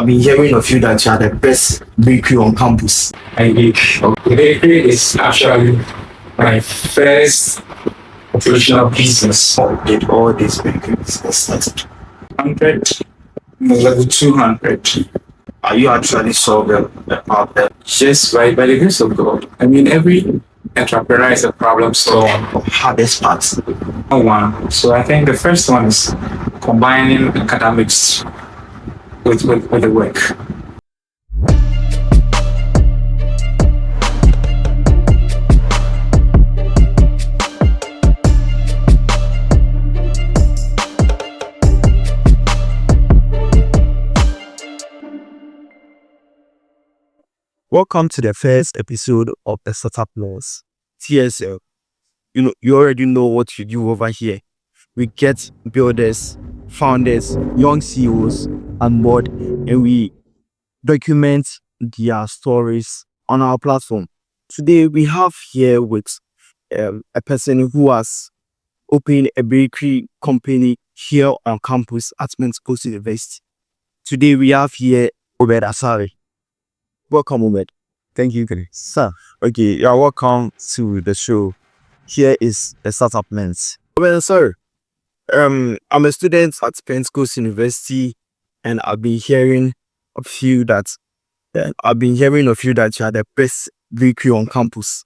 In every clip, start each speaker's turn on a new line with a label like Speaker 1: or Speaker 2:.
Speaker 1: I've been hearing of you that you are the best bakery on campus.
Speaker 2: I did. Bakery is actually my first professional business.
Speaker 1: How did all these bakery business started?
Speaker 2: 100, level 200.
Speaker 1: Are you actually solving the problem?
Speaker 2: Just by the grace of God. I mean, every entrepreneur is a problem solver.
Speaker 1: Hardest part.
Speaker 2: One. So I think the first one is combining academics with the work.
Speaker 3: Welcome to the first episode of the Startup Laws, TSL. You already know what you do over here. We get builders, founders, young CEOs on board, and we document their stories on our platform. Today, we have here with a person who has opened a bakery company here on campus at Coast University. Today, we have here Obed Asari. Welcome, Obed.
Speaker 4: Thank you,
Speaker 3: Sir.
Speaker 4: Okay, you're welcome to the show. Here is the Startup Lens.
Speaker 3: Well, sir, I'm a student at Coast University, and I've been hearing of you that you are the best bakery on campus.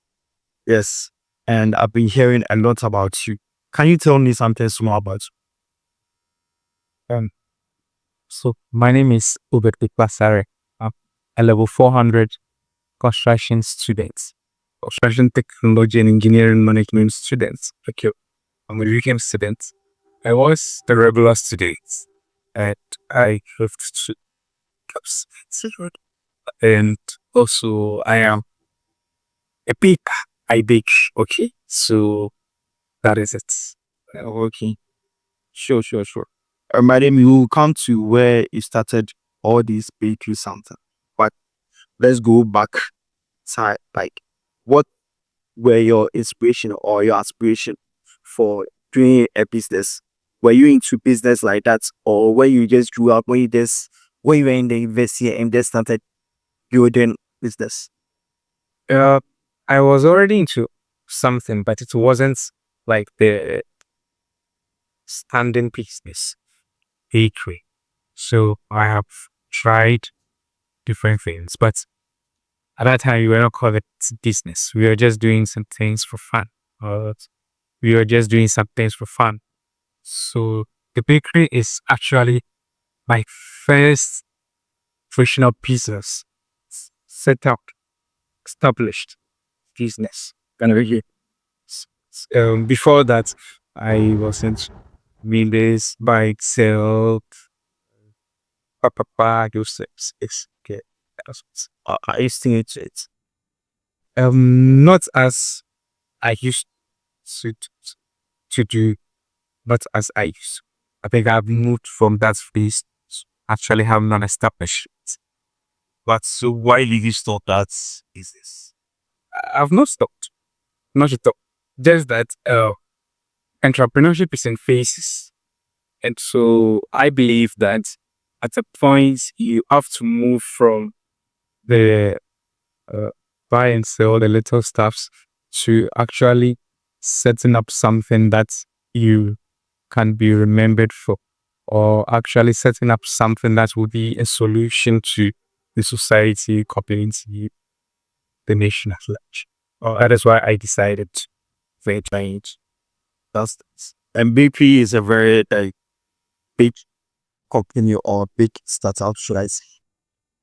Speaker 3: Yes, and I've been hearing a lot about you. Can you tell me something small about you?
Speaker 4: So my name is Obed. I'm a level 400 construction student, construction technology and engineering management student. Okay, I'm a weekend student. I was the regular student, and I moved to Caps. And also I am a baker. I bake. Okay, so that is it.
Speaker 3: Okay, sure. Madam, you will come to where you started all these bakery something, but let's go back side. Like, what were your inspiration or your aspiration for doing a business? Were you into business like that, or when you just grew up, when you were in the university and just started building business?
Speaker 4: I was already into something, but it wasn't like the standing business bakery. So I have tried different things, but at that time we were not calling it business. We were just doing some things for fun. So the bakery is actually my first professional business set out, established business. Before that, I wasn't this bike sell, those things. It's okay.
Speaker 3: I used to into it.
Speaker 4: Not as I used to do, not as I used. I think I've moved from that phase to actually having an establishment.
Speaker 3: But so why did you stop that business?
Speaker 4: I've not stopped. Not at all. Just that entrepreneurship is in phases. And so I believe that at a point you have to move from the buy and sell the little stuffs to actually setting up something that you can be remembered for, or actually setting up something that will be a solution to the society, community, the nation at large. That is why I decided to change.
Speaker 3: And BP is a very big company or big startup, should I say?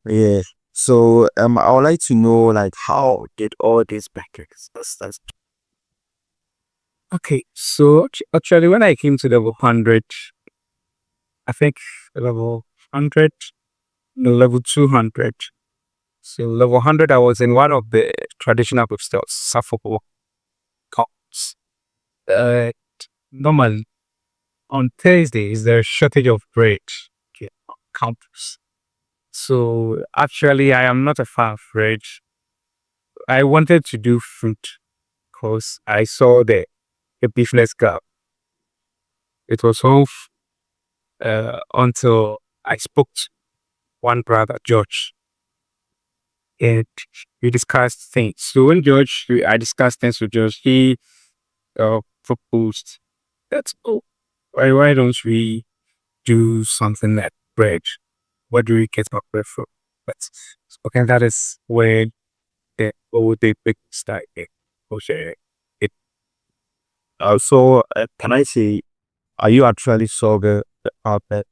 Speaker 3: Yeah. So I would like to know, like, how did all these backers start?
Speaker 4: Okay, so actually when I came to level 100, I think level 100, no, level 200. So level 100, I was in one of the traditional bookstores, Suffolk counts. Normally on Thursdays, there's shortage of bread on campus. So actually, I am not a fan of bread. I wanted to do fruit because I saw the business gap. It was all until I spoke to one brother, George, and we discussed things. So when I discussed things with George, he proposed that, oh, why don't we do something like bread? Where do we get our bread from? But okay, that is where the big start. Okay, it
Speaker 3: So, can I say, are you actually solving the problem?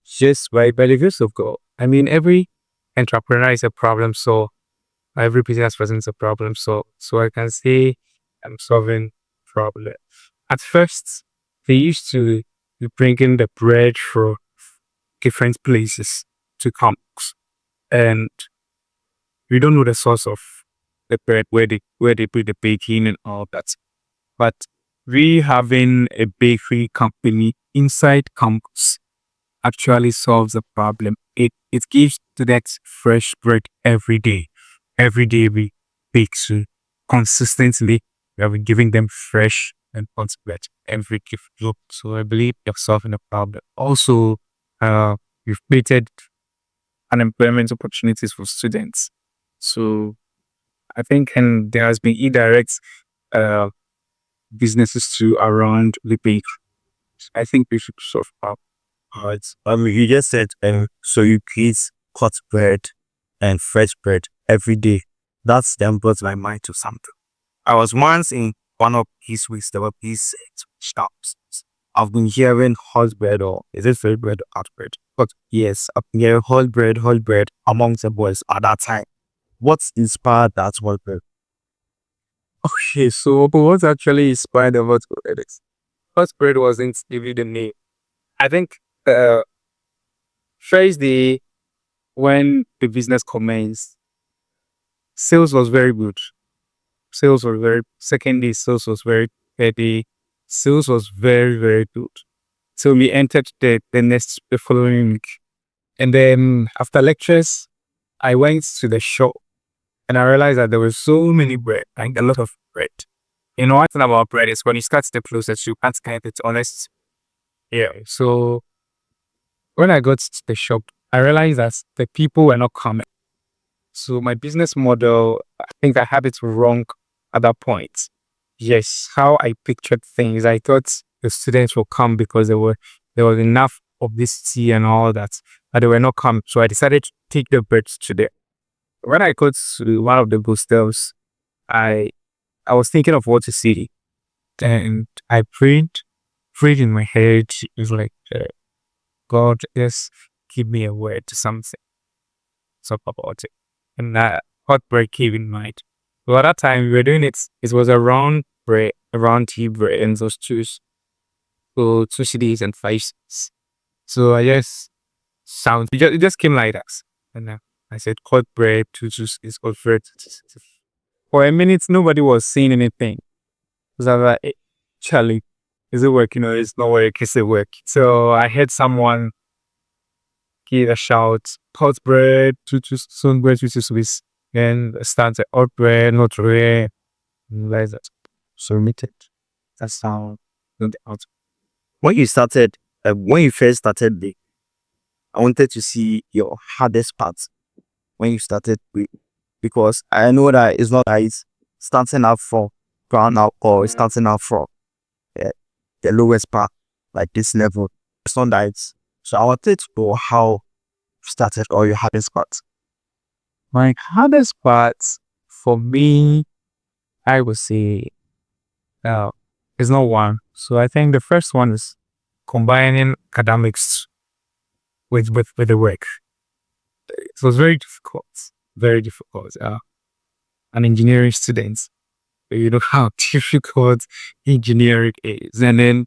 Speaker 4: just by the grace of God. I mean, every entrepreneur is a problem solver. Every business person is a problem solver. So I can say I'm solving problem. At first, they used to bring in the bread from different places to Campus, and we don't know the source of the bread, where they put the baking and all that. But we having a bakery company inside campus actually solves the problem. It gives students fresh bread every day. Every day we bake, so consistently we are giving them fresh and hot bread every gift. So I believe you're solving the problem. Also, we've created unemployment opportunities for students. So I think, and there has been indirect uh, businesses too around the bakery. I think we should solve problem.
Speaker 3: Alright. You just said, so you create hot bread and fresh bread every day. That's then brought my mind to something. I was once in one of these weeks, there were these shops. I've been hearing hot bread, or is it fresh bread or hot bread? But yes, I've been hearing hot bread amongst the boys at that time. What's inspired that hot bread?
Speaker 4: Okay, so what actually inspired the hot bread? Hot bread wasn't even the name. I think first day when the business commenced, sales was very good. Sales were very, second day sales was very, third day sales was very, very good. So we entered the following week. And then after lectures, I went to the shop and I realized that there was so many bread, like a lot of bread. You know, one thing about bread is when you start the process, you can't get it honest. Yeah. So when I got to the shop, I realized that the people were not coming. So my business model, I think I had it wrong at that point. Yes, how I pictured things, I thought the students will come because there was enough of this tea and all that, but they were not coming. So I decided to take the birds to them. When I got to one of the bookstores, I was thinking of what to say, and I prayed in my head. It was like, God, just give me a word to something, talk about it, and that hot bread came in mind. So at that time we were doing it. It was around bread, around tea bread, and those two, so 2 CDs and 5 cents. So I just it just came like that, and I said hot bread, is hot bread. For a minute, nobody was saying anything. Because I was like, Charlie, is it working or it's not working? Is it working? So I heard someone give a shout, hot bread, soon bread, Swiss, and started hot bread, not rare, like that. So remitted. That's how the out.
Speaker 3: When you first started, I wanted to see your hardest parts when you started because I know that it's not that it's starting out from ground out or it's starting out from the lowest part, like this level. It's not that so I wanted to know how you started or your hardest parts.
Speaker 4: My hardest parts for me, I would say, is not one. So I think the first one is combining academics with the work. It was very difficult, very difficult. An engineering student, you know how difficult engineering is, and then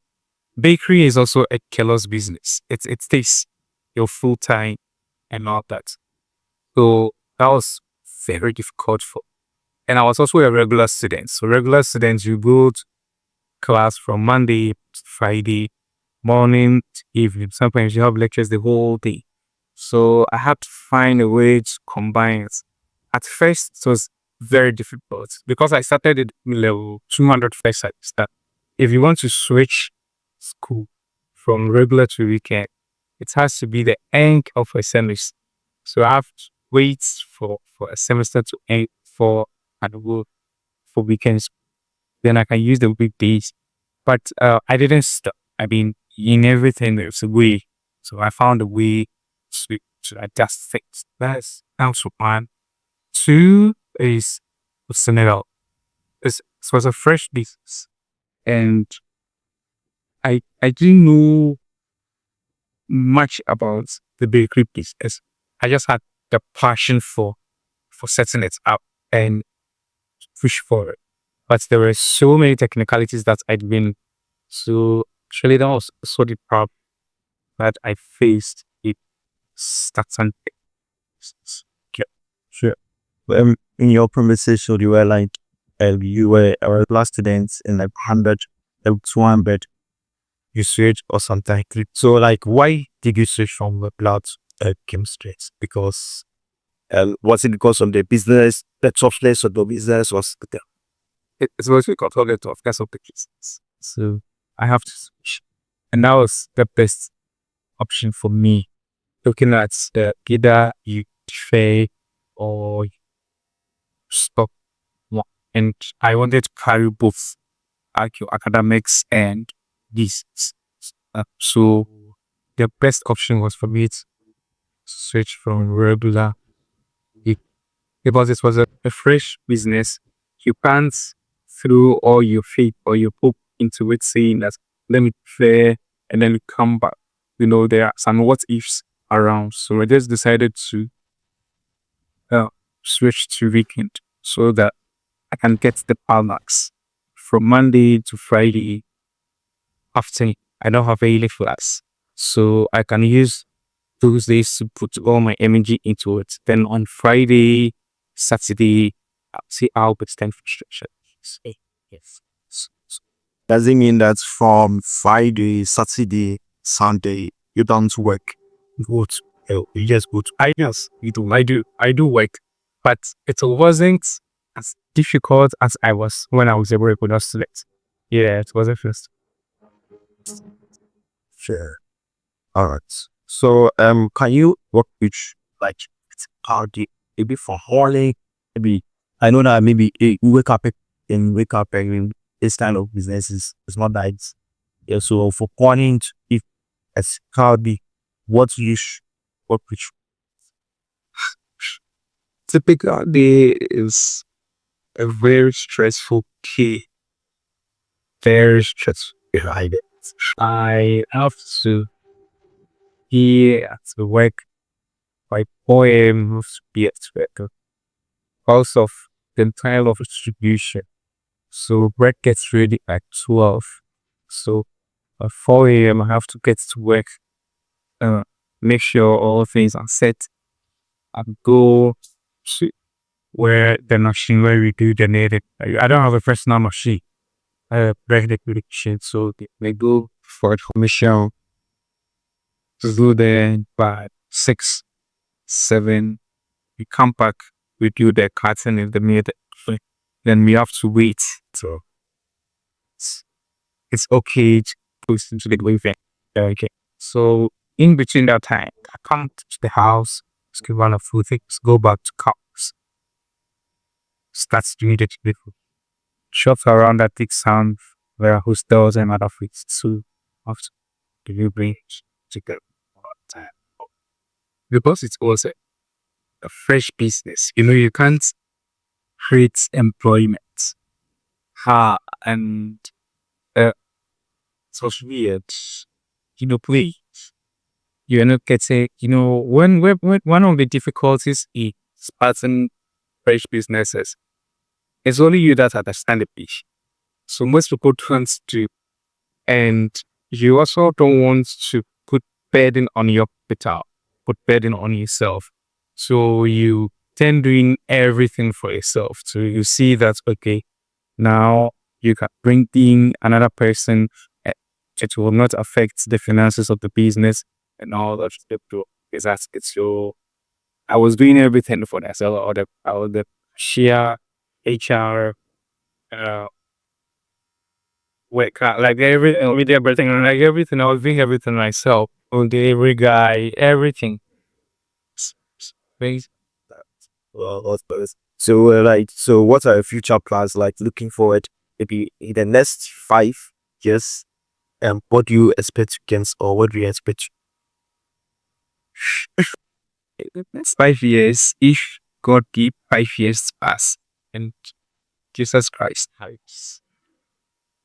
Speaker 4: bakery is also a killer's business. It takes your full time and all that. So that was very difficult for. And I was also a regular student. So regular students, you go to class from Monday to Friday, morning to evening. Sometimes you have lectures the whole day. So I had to find a way to combine it. At first, it was very difficult because I started at level 200 first at start. If you want to switch school from regular to weekend, it has to be the end of a semester. So I have to wait for a semester to end for and work for weekends. Then I can use the weekdays. But I didn't stop. I mean, in everything there's a way. So I found a way to adjust things. That's also one. Two is Senegal. This was a fresh business, and I didn't know much about the bakery business. I just had the passion for setting it up and push for it. But there were so many technicalities that I'd been so actually that was so the problem that I faced it starting.
Speaker 3: Yeah, sure. In your conversation, you were like, you were a class students in like 100, 200, you switch or something. So, like, why did you switch from the blood chemistry? Because was it because of the business, the toughness of the business was the
Speaker 4: It was because of the toughness of the business. So I have to switch. And that was the best option for me. Looking at either you fail or you stop one. And I wanted to carry both academics and this. So the best option was for me to switch from regular because it was a fresh business. You can't throw all your faith or your hope into it saying that let me fair and then come back. There are some what ifs around. So I just decided to switch to weekend so that I can get the balance from Monday to Friday after I don't have any class. So I can use those days to put all my energy into it. Then on Friday, Saturday, I'll see how it's time for structure. Yes.
Speaker 3: does it mean that from Friday, Saturday, Sunday, you don't work?
Speaker 4: Good. You just go to ideas. I do work, but it wasn't as difficult as I was when I was a very good student. Yeah, it was a first.
Speaker 3: Sure. All right. So, can you work with like how the maybe for morning? Maybe I know that maybe you wake up and this kind of business is not that. Yeah. So for morning, if as how the what you work with?
Speaker 4: Typical day is a very stressful day. Very stressful. Behind it. I have to be at work by 4 a.m. to be at work because of the time of distribution. So break gets ready at 12. So at 4 a.m. I have to get to work, make sure all things are set and go to where the machine where we do the native. I don't have a personal machine. I have break the machine. So they go for information to do there by 6, 7. We come back, we do the cutting in the middle. Then we have to wait. So it's okay to post into the wave. Okay. So in between that time, I come to the house, skip one of few things, go back to cars, start doing the delivery. Shops around that big sound where hostels and other things. So after delivery to go time. Because it was a fresh business. You can't create employment. And it was weird. Please. You're not getting, when one of the difficulties in starting fresh businesses, it's only you that understand the pitch. So most people don't to, and you also don't want to put burden on your capital, put burden on yourself. So you tend doing everything for yourself. So you see that, okay, now you can bring in another person. It will not affect the finances of the business and all that. I was doing everything for that. So all the share, HR, work, like everything, with everything, like everything. I was doing everything myself. on delivery guy, everything. Bas-
Speaker 3: Well, I suppose. So, so what are your future plans like looking forward? Maybe in the next 5 years, what do you expect to gain or what do you expect?
Speaker 4: The next 5 years, if God give 5 years to us and Jesus Christ has.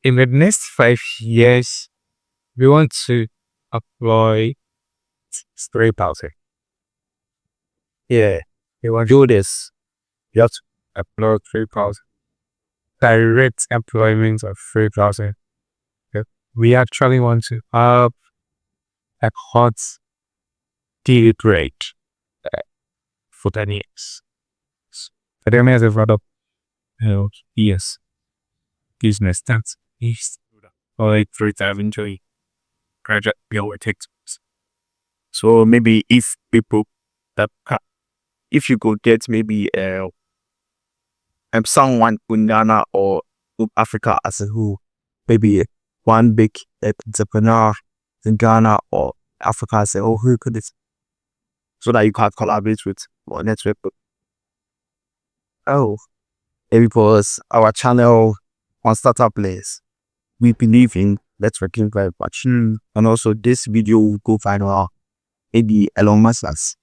Speaker 4: In the next 5 years, we want to employ 3,000.
Speaker 3: Yeah,
Speaker 4: We want to
Speaker 3: do this. You have to.
Speaker 4: employ 3,000. Direct employment of 3,000. Okay. We actually want to have a hot deal rate for 10 years. For 10 years, a lot of years business tax is like 3,000 to graduate bill takes.
Speaker 3: So maybe if people that if you could get maybe someone in Ghana or Africa as a whole, maybe one big entrepreneur in Ghana or Africa as a whole, who could it so that you can collaborate with or network with? Oh, because our channel on Startup Place, we believe in networking very much. And also this video will go viral. Maybe Elon Musk has.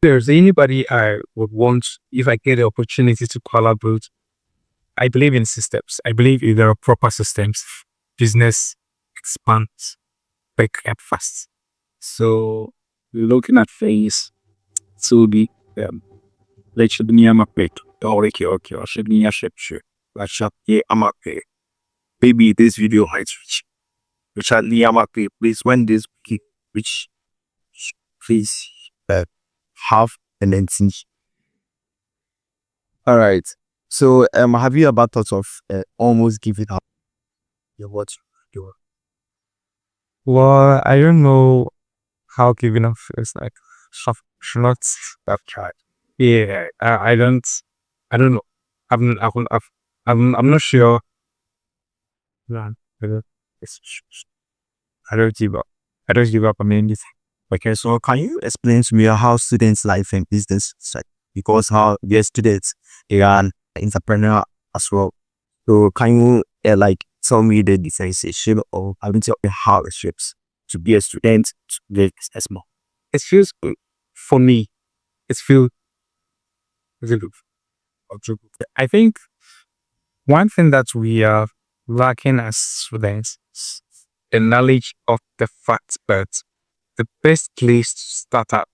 Speaker 4: There's anybody I would want, if I get the opportunity to collaborate, I believe in systems. I believe if there are proper systems, business expands quick and fast. So looking at things to be literally I'm a bit or should be a ship.
Speaker 3: Yeah, I'm okay. Maybe this video might reach Richard Liamake, please, when this reach, please have an ending. All right. So, have you ever thought of almost giving up your what you
Speaker 4: Well, I don't know how giving up feels like. Should not have tried. Yeah, I don't know. I'm not sure. Yeah, it's- I don't give up. I don't give up on anything.
Speaker 3: Okay, so can you explain to me how students' life and business is like? Because how they're students, they are an entrepreneur as well. So can you tell me the differentiation or having to how it shapes to be a student to be a businessman?
Speaker 4: It feels good for me. It feels really good. I think one thing that we are lacking as students is the knowledge of the fact that the best place to start up,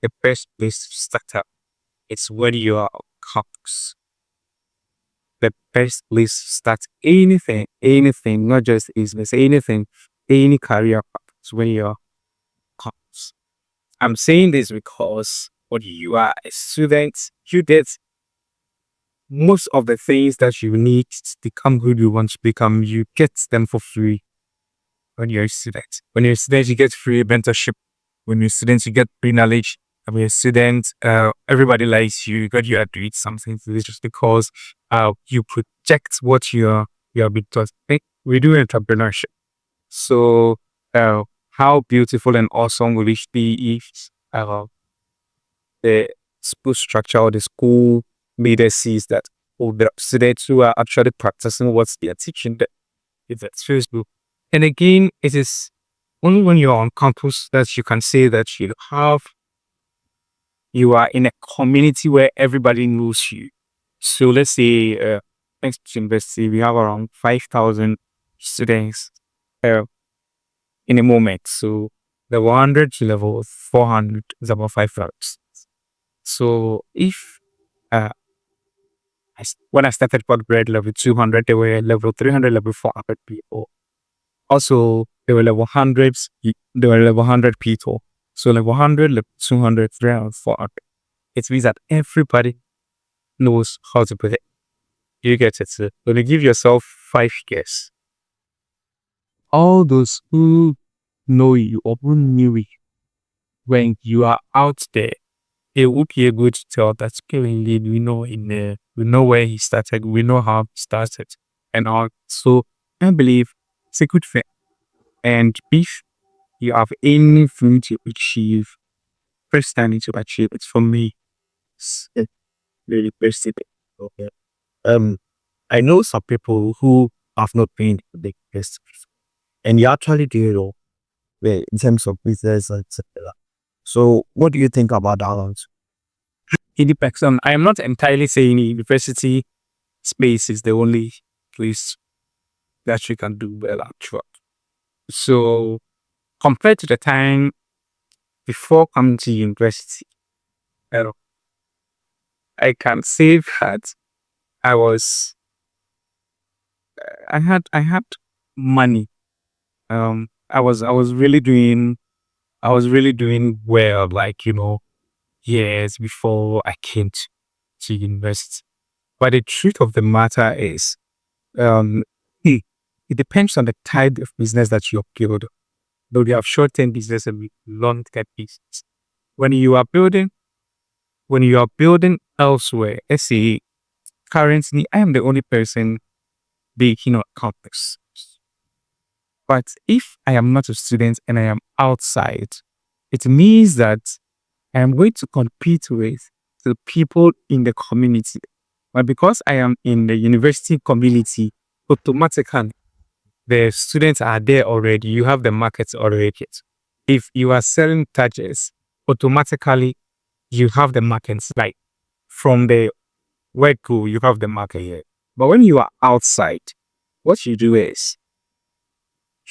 Speaker 4: the best place to start up, it's when you are on campus. The best place to start anything, not just business, anything, any career path is when you're campus. I'm saying this because when you are a student, you get most of the things that you need to become who you want to become, you get them for free when you're a student. When you're a student, you get free mentorship. When you're a student, you get free knowledge. When you're a student, everybody likes you. God, you are doing something to this just because you project what you're being taught. We do entrepreneurship. So how beautiful and awesome will it be if the school structure or the school leader sees that the students who are actually practicing what they are teaching them is that Facebook. And again, it is only when you're on campus that you can say that you are in a community where everybody knows you. So let's say, thanks to university, we have around 5,000 students in a moment. So level 100 to level 400 is about 5,000. So if when I started Podbread level 200, there were level 300, level 400 people. Also, there were level hundreds, there were level 100 people. So level 100, level 200, 300, 400. It means that everybody knows how to put it. You get it. So when you give yourself 5 years, all those who know you or who knew you, when you are out there, it would be able to tell that currently we know where he started, we know how he started, and all. So I believe it's a good thing. And if you have anything to achieve, first time to achieve it for me, it's really personal.
Speaker 3: Okay. I know some people who have not been to the best, and you actually do it all, well, in terms of business, etc. So, what do you think about that?
Speaker 4: It depends on, I am not entirely saying university space is the only place that you can do well at work. So compared to the time before coming to university, uh, I can say that I was, I had money. I was really doing well, like, years before I came to university. But the truth of the matter is, um, it depends on the type of business that you build. Though you have short-term business and long-term business. When you are building, when you are building elsewhere, let's say currently I am the only person baking on campus. But if I am not a student and I am outside, it means that I am going to compete with the people in the community. But because I am in the university community, automatically the students are there already. You have the markets already. If you are selling touches, automatically you have the markets. Like from the word go, you have the market here. But when you are outside, what you do is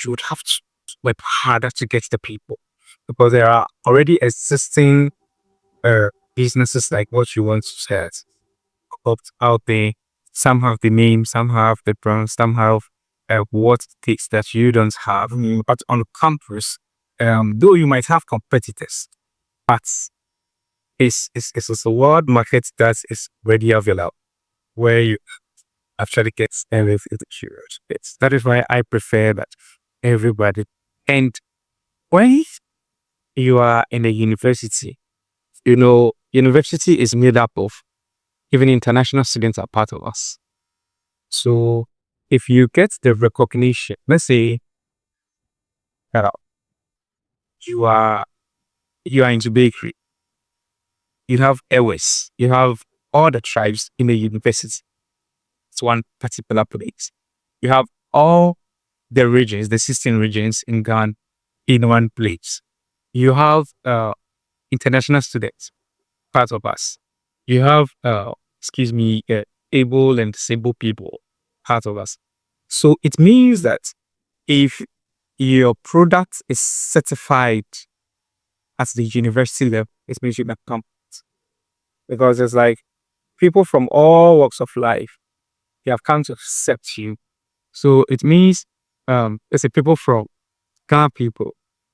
Speaker 4: you would have to work harder to get the people because there are already existing businesses like what you want to set up out there. Some have the name, some have the brand, some have what it takes that you don't have. But on campus, though you might have competitors, but it's a world market that is ready available where you actually get everything that you want. That is why I prefer that everybody. And when you are in a university, university is made up of even international students are part of us. So if you get the recognition, let's say uh, you are into bakery, you have airways, you have all the tribes in the university. It's one particular place. You have all the regions, the 16 regions in Ghana in one place. You have international students, part of us. You have, able and disabled people, part of us. So it means that if your product is certified at the university level, it means you can come because it's like people from all walks of life, they have come to accept you. So it means, let's say people from Ghana people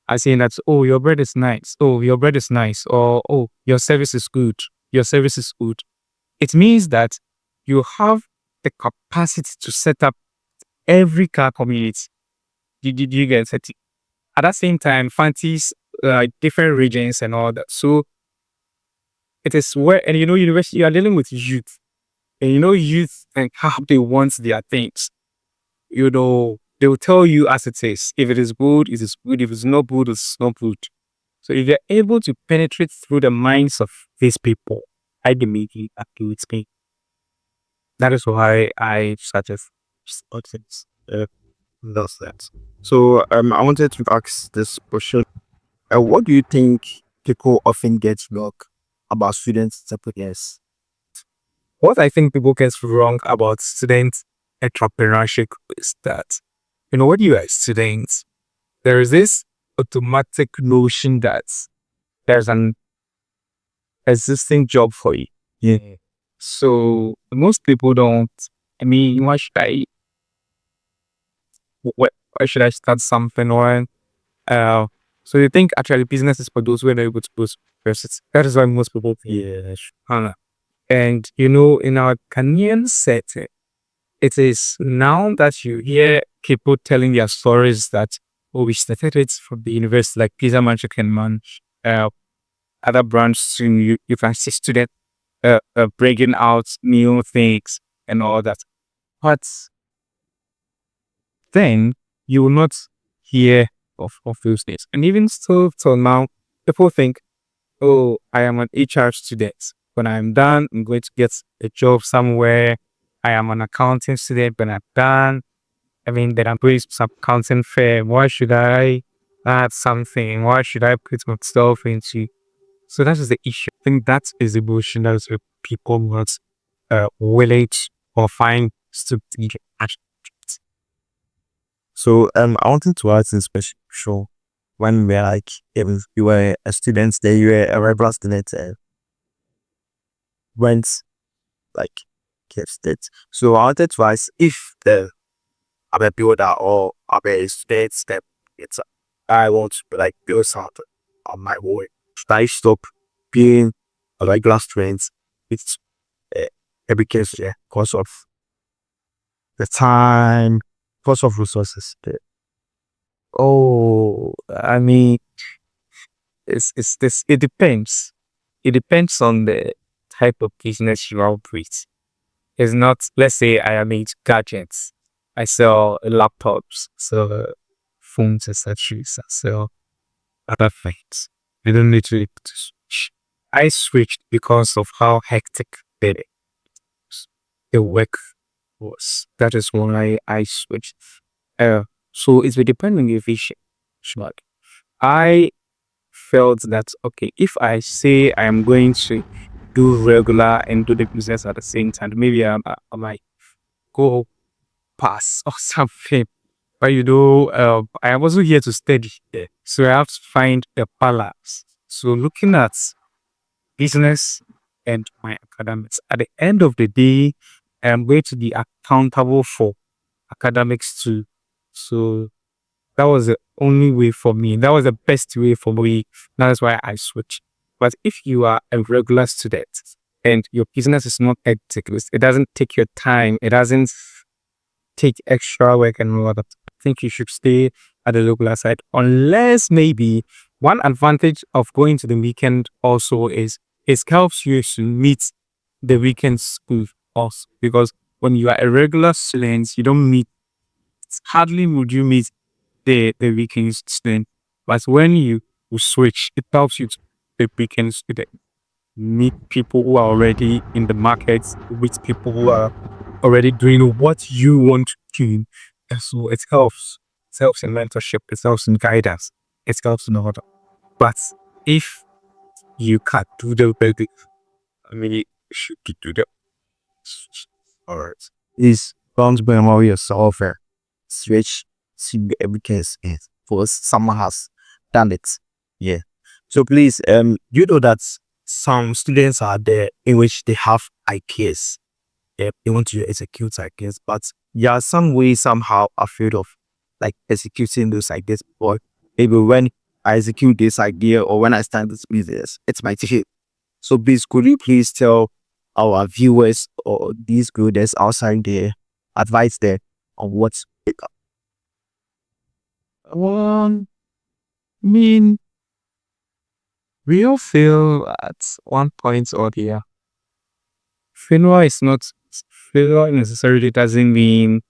Speaker 4: are saying that, oh, your bread is nice. Oh, your bread is nice. Or, oh, your service is good. Your service is good. It means that you have the capacity to set up every car community. Did you get it? At that same time, fancies, different regions and all that. So it is where, and university, you are dealing with youth. And youth and how they want their things. They will tell you as it is. If it is good, it is good. If it's not good, it's not good. So if you're able to penetrate through the minds of these people, I believe you agree with me. That is why I suggest
Speaker 3: Things. That's that. So, I wanted to ask this question. What do you think people often get wrong about students' entrepreneurs?
Speaker 4: what I think people get wrong about student entrepreneurship is that, when you are a student, there is this automatic notion that there's an existing job for you.
Speaker 3: Yeah.
Speaker 4: So most people don't. I mean, why should I start something? Or so you think actually business is for those who are not able to go to university. That is why most people think.
Speaker 3: Yeah.
Speaker 4: And in our Ghanaian setting, it is now that you hear people telling their stories that, oh, we started it from the university, like Pizza Man, Chicken Man, other branches, you can see students breaking out new things and all that. But then you will not hear of those things. And even still till now, people think, oh, I am an HR student. When I'm done, I'm going to get a job somewhere. I am an accounting student. When I'm done, then I'm going to some accounting firm. Why should I add something? Why should I put myself into? So that is the issue. I think that is the bullshit that people not willing to or find stupid action.
Speaker 3: So I wanted to ask this question. Sure, when we were like, if you were a student, then you were a regular student, went like kept it. So I wanted to ask if I'm a builder or I'm a student step, it's I want to like build something on my own. Should I stop being a regular student with every case, yeah, because of the time, because of resources?
Speaker 4: Oh, it's this. It depends. It depends on the type of business you operate. It's not. Let's say I am into gadgets. I sell laptops, sell phones, accessories. I sell other things. I don't literally to switch. I switched because of how hectic the work was. That is why I switched. So it's depending on your vision. Sure. I felt that okay, if I say I am going to do regular and do the business at the same time, maybe I might go pass or something. But I am also here to study. So I have to find the balance. So looking at business and my academics, at the end of the day, I am going to be accountable for academics too. So that was the only way for me. That was the best way for me. That's why I switched. But if you are a regular student and your business is not hectic, it doesn't take your time, it doesn't take extra work and all that, I think you should stay at the regular side. Unless maybe one advantage of going to the weekend also is it helps you to meet the weekend school also. Because when you are a regular student, you don't meet, hardly would you meet the weekend student. But when you switch, it helps you to the weekend student. Meet people who are already in the markets, with people who are already doing what you want to do. And so it helps. It helps in mentorship, it helps in guidance, it helps in order. But if you can't do the basic, you should do the
Speaker 3: Alright. Is bound by more yourself switch to every case is for someone has done it. Yeah. So please, you know that some students are there in which they have ideas. Yeah, they want to execute ideas, but there are some ways somehow afraid of like executing those ideas. Or maybe when I execute this idea or when I start this business, it's my fail. So please, could you please tell our viewers or these builders outside there advice there on what to pick up?
Speaker 4: I mean, we all fail at one point or the other. Failure necessarily doesn't mean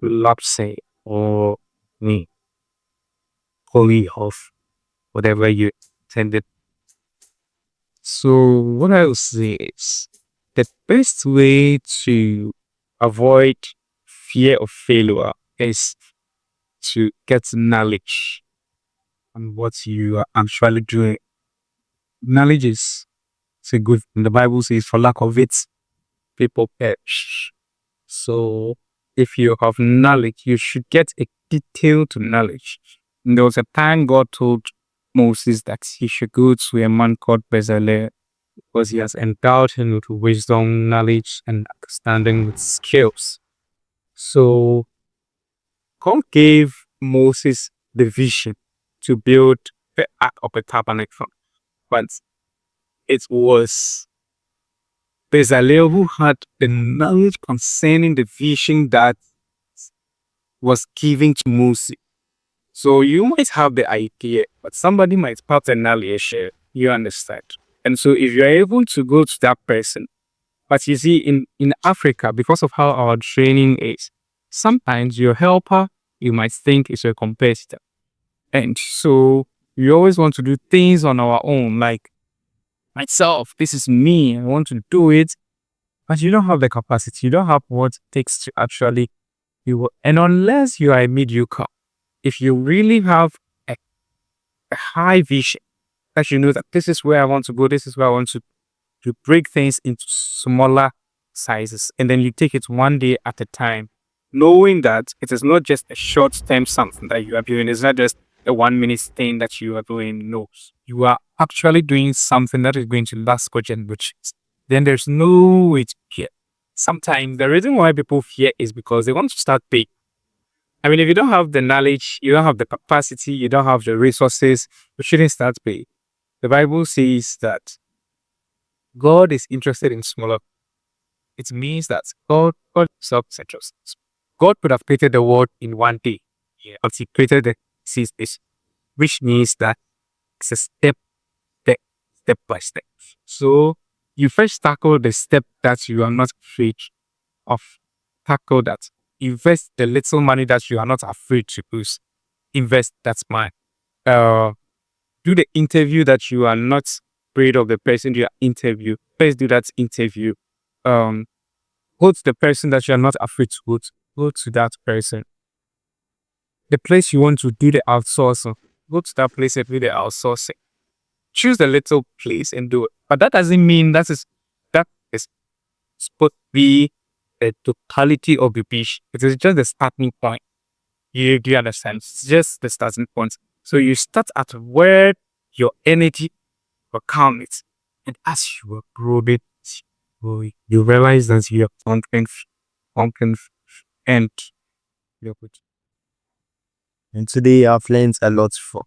Speaker 4: lapse or me wholly off whatever you intended. So what I would say is the best way to avoid fear of failure is to get knowledge on what you are actually doing. Knowledge is a good thing. The Bible says for lack of it, people perish. So if you have knowledge, you should get a detailed knowledge. And there was a time God told Moses that he should go to a man called Bezalel because he has endowed him with wisdom, knowledge, and understanding with skills. So God gave Moses the vision to build the ark of the tabernacle, but it was Bezalel who had the knowledge concerning the vision that was given to Moses. So you might have the idea, but somebody might pass a knowledge, you understand. And so if you're able to go to that person, but you see in Africa, because of how our training is, sometimes your helper, you might think is your competitor. And so we always want to do things on our own, like myself, this is me, I want to do it. But you don't have the capacity, you don't have what it takes to actually do it. And unless you are a mediocre, if you really have a high vision, that you know that this is where I want to go, this is where I want to break things into smaller sizes, and then you take it one day at a time, knowing that it is not just a short-term something that you are doing. It's not just a 1 minute thing that you are doing. No, you are actually doing something that is going to last for generations. Then there's no way to fear. Sometimes the reason why people fear is because they want to start big. I mean, if you don't have the knowledge, you don't have the capacity, you don't have the resources, you shouldn't start big. The Bible says that God is interested in smaller. It means that God himself is interested. God could have created the world in one day, but he created the seasons, which means that it's a step by step. So you first tackle the step that you are not afraid of. Tackle that. Invest the little money that you are not afraid to lose. Invest that money. Do the interview that you are not afraid of the person you interview. First do that interview. Go to the person that you are not afraid to go to. Go to that person. The place you want to do the outsourcing. Go to that place and do the outsourcing. Choose the little place and do it. But that doesn't mean that is supposed to be the totality of the beach. It is just the starting point. Do you understand? It's just the starting point. So you start at where your energy will count it. And as you are growing, you realize that you are pumping and you're good.
Speaker 3: And today I've learned a lot from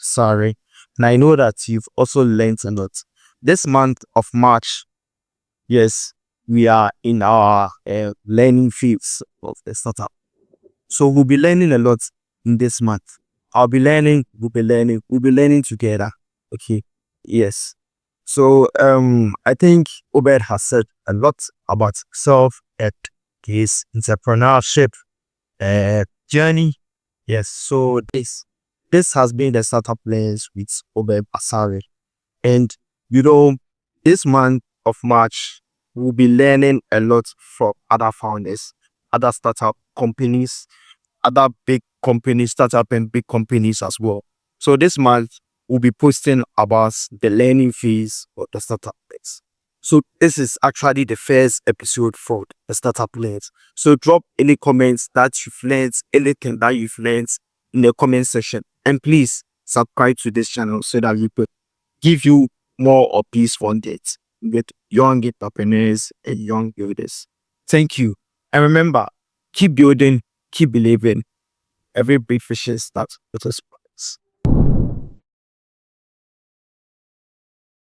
Speaker 3: Sorry. And I know that you've also learned a lot. This month of March, yes, we are in our learning phase of the startup. So we'll be learning a lot in this month. I'll be learning, we'll be learning together. Okay. Yes. So I think Obed has said a lot about himself at his entrepreneurship journey. Yes. So this has been the startup lens with Obed Asare. And this month of March, we'll be learning a lot from other founders, other startup companies, other big companies, startup and big companies as well. So this month, we'll be posting about the learning phase of the startup lens. So this is actually the first episode for the startup lens. So drop any comments that you've learned, anything that you've learned in the comment section. And please subscribe to this channel so that we could give you more of these content with young entrepreneurs and young builders. Thank you. And remember, keep building, keep believing. Every big vision starts with a